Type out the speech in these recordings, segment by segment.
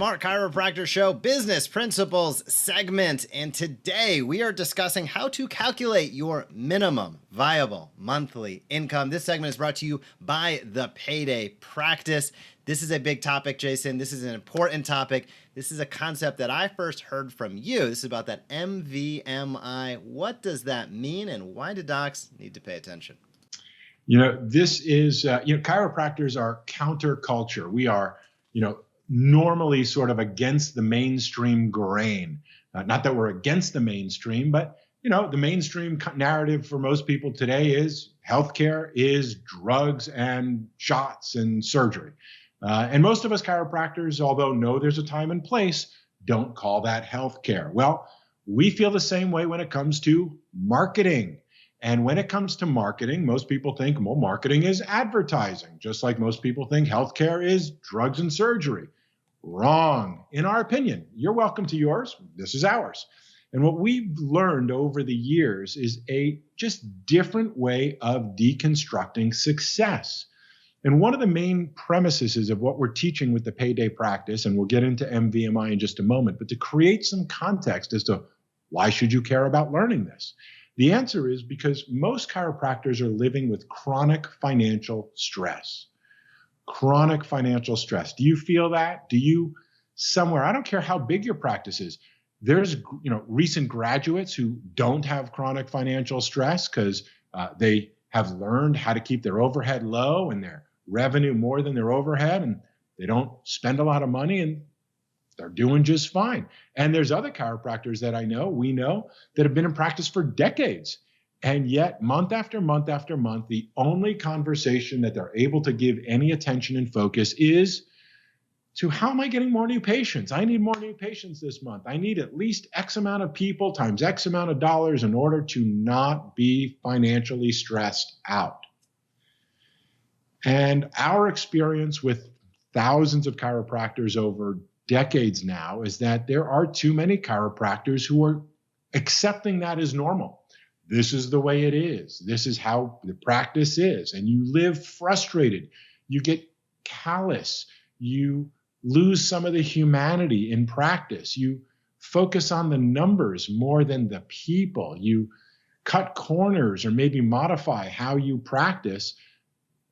Smart Chiropractor Show Business Principles segment. And today we are discussing how to calculate your minimum viable monthly income. This segment is brought to you by the Payday Practice. This is a big topic, Jason. This is an important topic. This is a concept that I first heard from you. This is about that MVMI. What does that mean, and why do docs need to pay attention? This is, chiropractors are counterculture. We are, normally sort of against the mainstream grain. Not that we're against the mainstream, but, the mainstream narrative for most people today is healthcare is drugs and shots and surgery. And most of us chiropractors, although know there's a time and place, don't call that healthcare. Well, we feel the same way when it comes to marketing. And when it comes to marketing, most people think, well, marketing is advertising, just like most people think healthcare is drugs and surgery. Wrong, in our opinion. You're welcome to yours. This is ours. And what we've learned over the years is a just different way of deconstructing success. And one of the main premises of what we're teaching with the Payday Practice, and we'll get into MVMI in just a moment, but to create some context as to why should you care about learning this? The answer is because most chiropractors are living with chronic financial stress. Chronic financial stress. Do you feel that? Do you somewhere, I don't care how big your practice is, there's recent graduates who don't have chronic financial stress because they have learned how to keep their overhead low and their revenue more than their overhead, and they don't spend a lot of money, and they're doing just fine. And there's other chiropractors that we know, that have been in practice for decades. And yet, month after month after month, the only conversation that they're able to give any attention and focus is to how am I getting more new patients? I need more new patients this month. I need at least X amount of people times X amount of dollars in order to not be financially stressed out. And our experience with thousands of chiropractors over decades now is that there are too many chiropractors who are accepting that as normal. This is the way it is. This is how the practice is. And you live frustrated. You get callous. You lose some of the humanity in practice. You focus on the numbers more than the people. You cut corners or maybe modify how you practice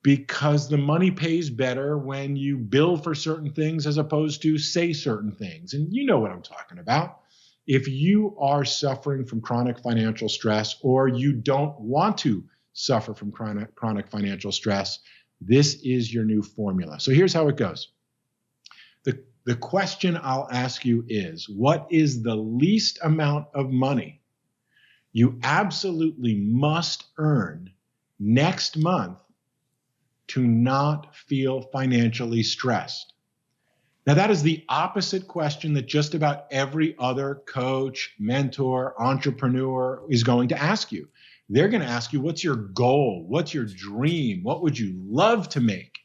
because the money pays better when you bill for certain things as opposed to say certain things. And you know what I'm talking about. If you are suffering from chronic financial stress, or you don't want to suffer from chronic financial stress, this is your new formula. So here's how it goes. The question I'll ask you is, what is the least amount of money you absolutely must earn next month to not feel financially stressed? Now, that is the opposite question that just about every other coach, mentor, entrepreneur is going to ask you. They're going to ask you, what's your goal? What's your dream? What would you love to make?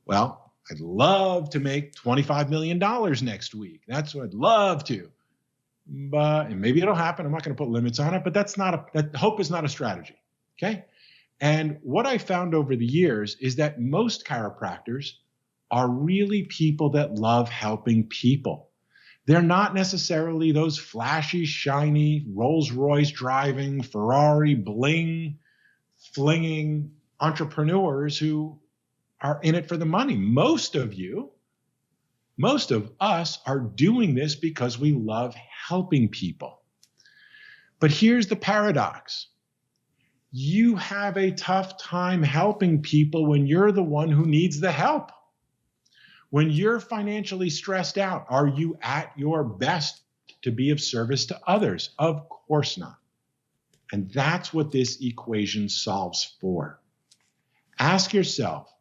Well, I'd love to make $25 million next week. That's what I'd love to. And maybe it'll happen. I'm not going to put limits on it, but that hope is not a strategy. Okay. And what I found over the years is that most chiropractors are really people that love helping people. They're not necessarily those flashy, shiny, Rolls-Royce driving, Ferrari bling flinging entrepreneurs who are in it for the money. Most of us are doing this because we love helping people. But here's the paradox. You have a tough time helping people when you're the one who needs the help. When you're financially stressed out, are you at your best to be of service to others? Of course not. And that's what this equation solves for. Ask yourself,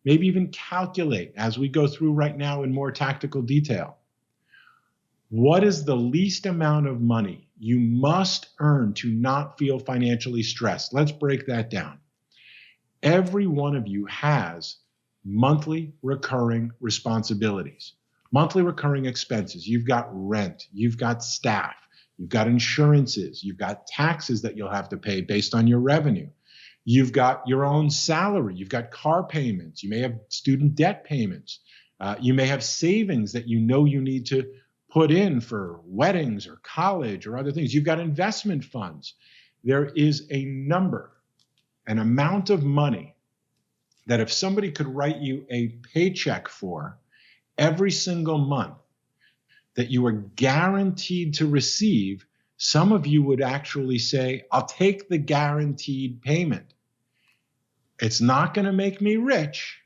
maybe even calculate as we go through right now in more tactical detail. What is the least amount of money you must earn to not feel financially stressed? Let's break that down. Every one of you has monthly recurring responsibilities, monthly recurring expenses. You've got rent, you've got staff, you've got insurances, you've got taxes that you'll have to pay based on your revenue. You've got your own salary, you've got car payments, you may have student debt payments, You may have savings that you know you need to put in for weddings or college or other things. You've got investment funds. There is a number, an amount of money that if somebody could write you a paycheck for every single month that you are guaranteed to receive, some of you would actually say, I'll take the guaranteed payment. It's not going to make me rich.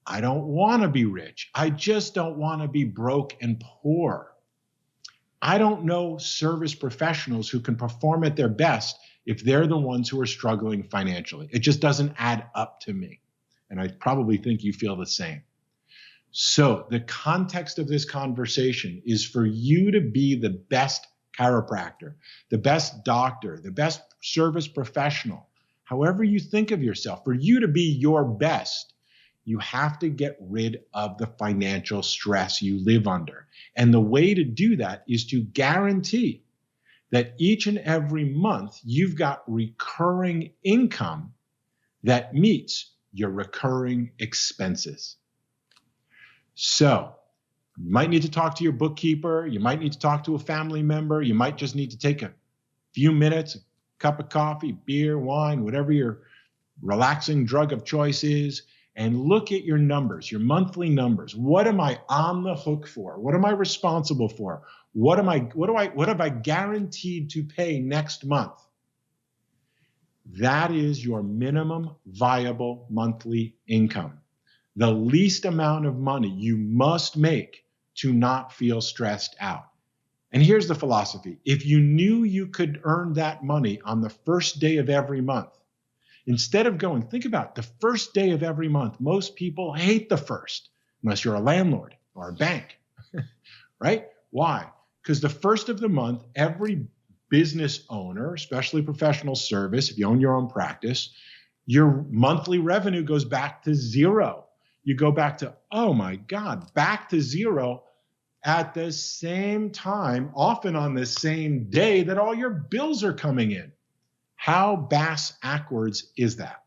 I don't want to be rich. I just don't want to be broke and poor. I don't know service professionals who can perform at their best if they're the ones who are struggling financially. It just doesn't add up to me. And I probably think you feel the same. So the context of this conversation is for you to be the best chiropractor, the best doctor, the best service professional, however you think of yourself. For you to be your best, you have to get rid of the financial stress you live under. And the way to do that is to guarantee that each and every month you've got recurring income that meets your recurring expenses. So you might need to talk to your bookkeeper. You might need to talk to a family member. You might just need to take a few minutes, a cup of coffee, beer, wine, whatever your relaxing drug of choice is, and look at your numbers, your monthly numbers. What am I on the hook for? What am I responsible for? What am I guaranteed to pay next month? That is your minimum viable monthly income. The least amount of money you must make to not feel stressed out. And here's the philosophy. If you knew you could earn that money on the first day of every month, instead of going, think about it, the first day of every month, most people hate the first, unless you're a landlord or a bank, right? Why? Because the first of the month, every business owner, especially professional service, if you own your own practice, your monthly revenue goes back to zero. You go back to, oh my God, back to zero at the same time, often on the same day that all your bills are coming in. How bass-ackwards is that?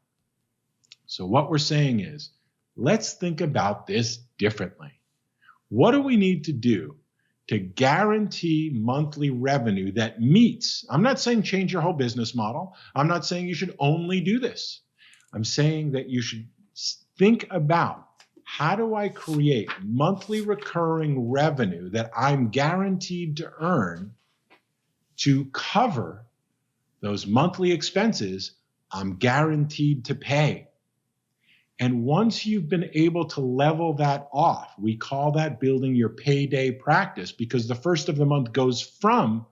So what we're saying is, let's think about this differently. What do we need to do to guarantee monthly revenue that meets? I'm not saying change your whole business model. I'm not saying you should only do this. I'm saying that you should think about, how do I create monthly recurring revenue that I'm guaranteed to earn to cover those monthly expenses I'm guaranteed to pay? And once you've been able to level that off, we call that building your payday practice, because the first of the month goes from,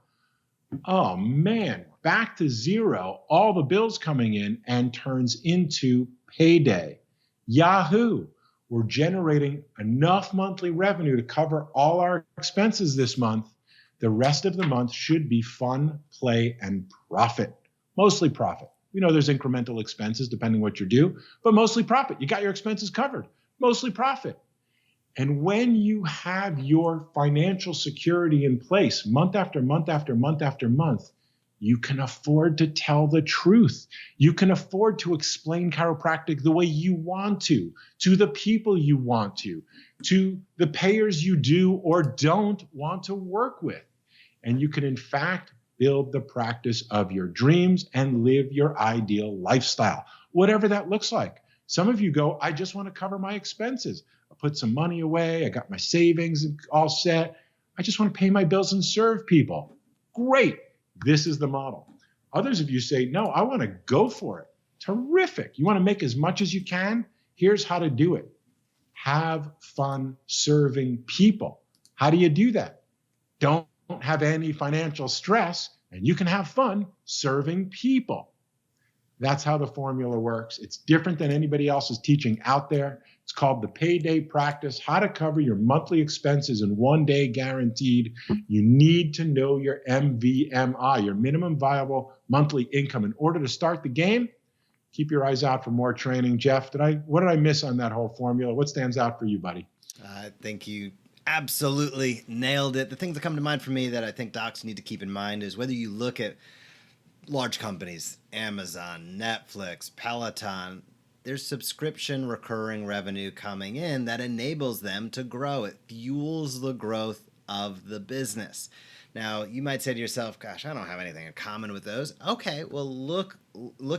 oh man, back to zero, all the bills coming in, and turns into payday. Yahoo! We're generating enough monthly revenue to cover all our expenses this month. The rest of the month should be fun, play, and profit. Mostly profit. We know there's incremental expenses depending what you do, but mostly profit. You got your expenses covered. Mostly profit. And when you have your financial security in place month after month after month after month, you can afford to tell the truth. You can afford to explain chiropractic the way you want to the people you want to the payers you do or don't want to work with. And you can, in fact, build the practice of your dreams and live your ideal lifestyle, whatever that looks like. Some of you go, I just want to cover my expenses. I put some money away. I got my savings all set. I just want to pay my bills and serve people. Great. This is the model. Others of you say, no, I want to go for it. Terrific. You want to make as much as you can? Here's how to do it. Have fun serving people. How do you do that? Don't have any financial stress, and you can have fun serving people. That's how the formula works. It's different than anybody else is teaching out there. It's called the payday practice, how to cover your monthly expenses in one day guaranteed. You need to know your MVMI, your minimum viable monthly income. In order to start the game, keep your eyes out for more training. Jeff, what did I miss on that whole formula? What stands out for you, buddy? I think you absolutely nailed it. The things that come to mind for me that I think docs need to keep in mind is whether you look at large companies, Amazon, Netflix, Peloton, there's subscription recurring revenue coming in that enables them to grow. It fuels the growth of the business. Now, you might say to yourself, gosh, I don't have anything in common with those. Okay, well, look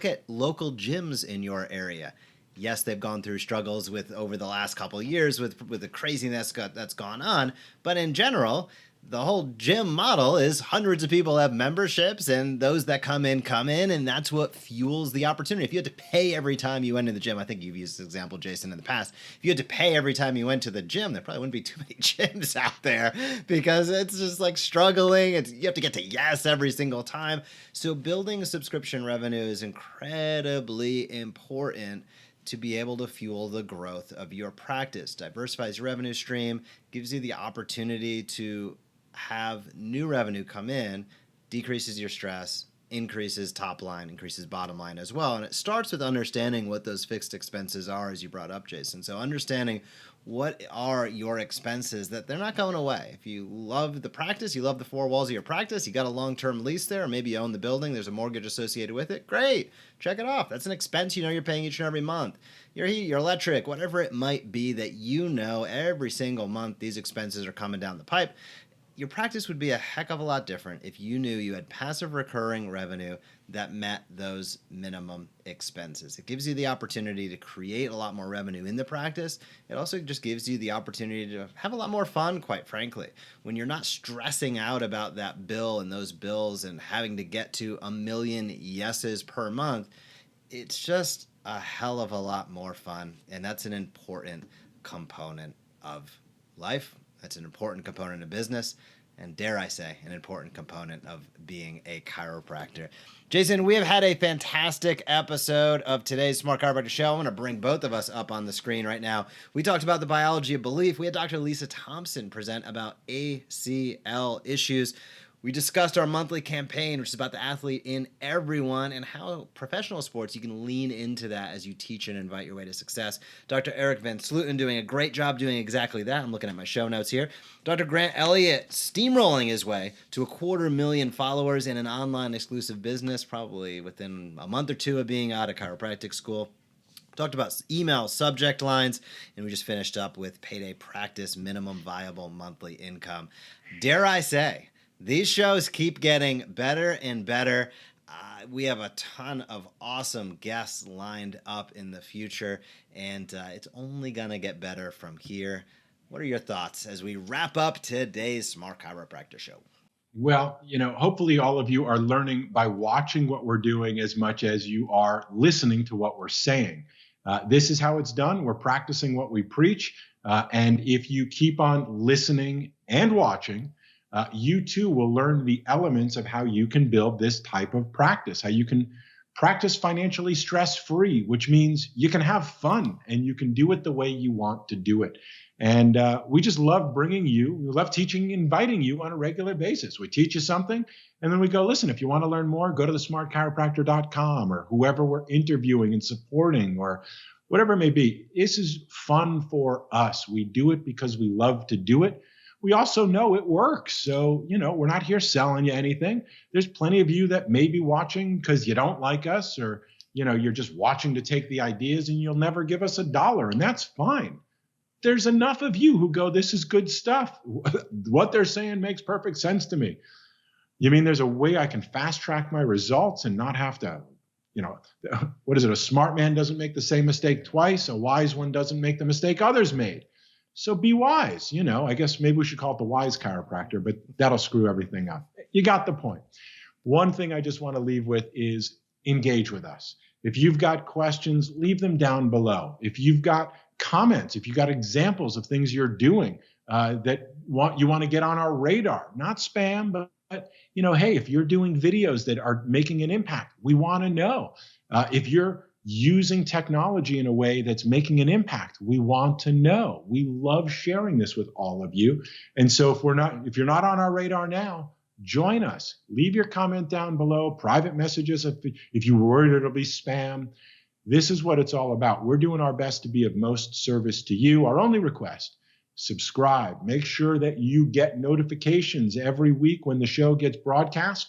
at local gyms in your area. Yes, they've gone through struggles with over the last couple of years with the craziness that's gone on, but in general, the whole gym model is hundreds of people have memberships, and those that come in, and that's what fuels the opportunity. If you had to pay every time you went to the gym, I think you've used this example, Jason, in the past. If you had to pay every time you went to the gym, there probably wouldn't be too many gyms out there because it's just like struggling. You have to get to yes every single time. So building subscription revenue is incredibly important to be able to fuel the growth of your practice. Diversifies your revenue stream, gives you the opportunity to have new revenue come in, decreases your stress, increases top line, increases bottom line as well. And it starts with understanding what those fixed expenses are, as you brought up, Jason. So understanding what are your expenses, that they're not going away. If you love the practice, you love the four walls of your practice, you got a long-term lease there, or maybe you own the building, there's a mortgage associated with it, great, check it off. That's an expense you're paying each and every month. Your heat, your electric, whatever it might be that every single month these expenses are coming down the pipe. Your practice would be a heck of a lot different if you knew you had passive recurring revenue that met those minimum expenses. It gives you the opportunity to create a lot more revenue in the practice. It also just gives you the opportunity to have a lot more fun, quite frankly. When you're not stressing out about that bill and those bills and having to get to 1 million yeses per month, it's just a hell of a lot more fun. And that's an important component of life. That's an important component of business, and dare I say, an important component of being a chiropractor. Jason, we have had a fantastic episode of today's Smart Chiropractor Show. I'm going to bring both of us up on the screen right now. We talked about the biology of belief. We had Dr. Lisa Thompson present about ACL issues. We discussed our monthly campaign, which is about the athlete in everyone and how professional sports, you can lean into that as you teach and invite your way to success. Dr. Eric Van Sluten doing a great job doing exactly that. I'm looking at my show notes here. Dr. Grant Elliott steamrolling his way to 250,000 followers in an online exclusive business, probably within a month or two of being out of chiropractic school. Talked about email subject lines, and we just finished up with payday practice, minimum viable monthly income. Dare I say, these shows keep getting better and better. We have a ton of awesome guests lined up in the future, and it's only going to get better from here. What are your thoughts as we wrap up today's Smart Chiropractor Show? Well, hopefully all of you are learning by watching what we're doing as much as you are listening to what we're saying. This is how it's done. We're practicing what we preach. And if you keep on listening and watching, you too will learn the elements of how you can build this type of practice, how you can practice financially stress-free, which means you can have fun and you can do it the way you want to do it. And we just love we love teaching, inviting you on a regular basis. We teach you something, and then we go, listen, if you want to learn more, go to thesmartchiropractor.com or whoever we're interviewing and supporting or whatever it may be. This is fun for us. We do it because we love to do it. We also know it works. So, we're not here selling you anything. There's plenty of you that may be watching because you don't like us or, you're just watching to take the ideas and you'll never give us $1, and that's fine. There's enough of you who go, this is good stuff. What they're saying makes perfect sense to me. You mean there's a way I can fast track my results and not have to, what is it? A smart man doesn't make the same mistake twice. A wise one doesn't make the mistake others made. So be wise. I guess maybe we should call it the wise chiropractor, but that'll screw everything up. You got the point. One thing I just want to leave with is engage with us. If you've got questions, leave them down below. If you've got comments, if you've got examples of things you're doing that you want to get on our radar, not spam, but hey, if you're doing videos that are making an impact, we want to know. If you're using technology in a way that's making an impact, we want to know. We love sharing this with all of you. And so if you're not on our radar now, join us. Leave your comment down below, private messages if you're worried it'll be spam. This is what it's all about. We're doing our best to be of most service to you. Our only request, subscribe. Make sure that you get notifications every week when the show gets broadcast.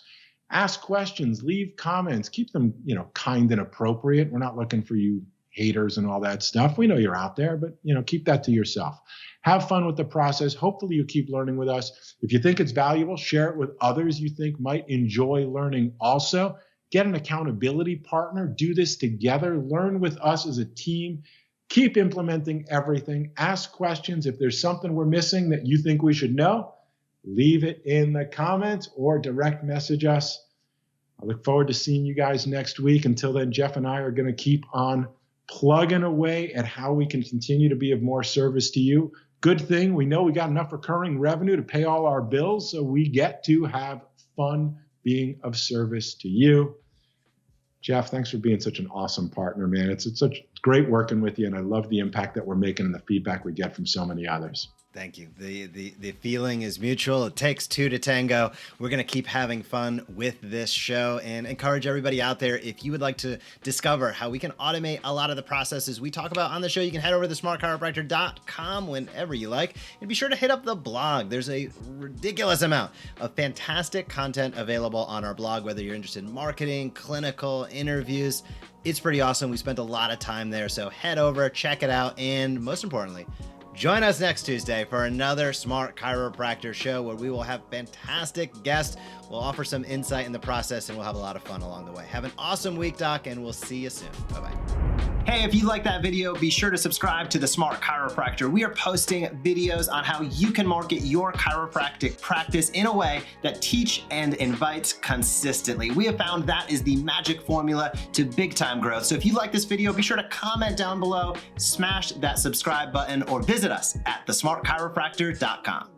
Ask questions, leave comments, keep them, kind and appropriate. We're not looking for you haters and all that stuff. We know you're out there, but keep that to yourself. Have fun with the process. Hopefully you keep learning with us. If you think it's valuable, share it with others you think might enjoy learning also. Get an accountability partner. Do this together. Learn with us as a team. Keep implementing everything. Ask questions. If there's something we're missing that you think we should know, leave it in the comments or direct message us. I look forward to seeing you guys next week. Until then, Jeff and I are going to keep on plugging away at how we can continue to be of more service to you. Good thing we know we got enough recurring revenue to pay all our bills, so we get to have fun being of service to you. Jeff, thanks for being such an awesome partner, man. It's such great working with you, and I love the impact that we're making and the feedback we get from so many others. Thank you. The feeling is mutual. It takes two to tango. We're going to keep having fun with this show and encourage everybody out there. If you would like to discover how we can automate a lot of the processes we talk about on the show, you can head over to smartchiropractor.com whenever you like. And be sure to hit up the blog. There's a ridiculous amount of fantastic content available on our blog, whether you're interested in marketing, clinical, interviews. It's pretty awesome. We spent a lot of time there. So head over, check it out, and most importantly, join us next Tuesday for another Smart Chiropractor show where we will have fantastic guests. We'll offer some insight in the process and we'll have a lot of fun along the way. Have an awesome week, Doc, and we'll see you soon. Bye-bye. Hey, if you like that video, be sure to subscribe to the Smart Chiropractor. We are posting videos on how you can market your chiropractic practice in a way that teach and invites consistently. We have found that is the magic formula to big time growth. So if you like this video, be sure to comment down below, smash that subscribe button, or visit us at thesmartchiropractor.com.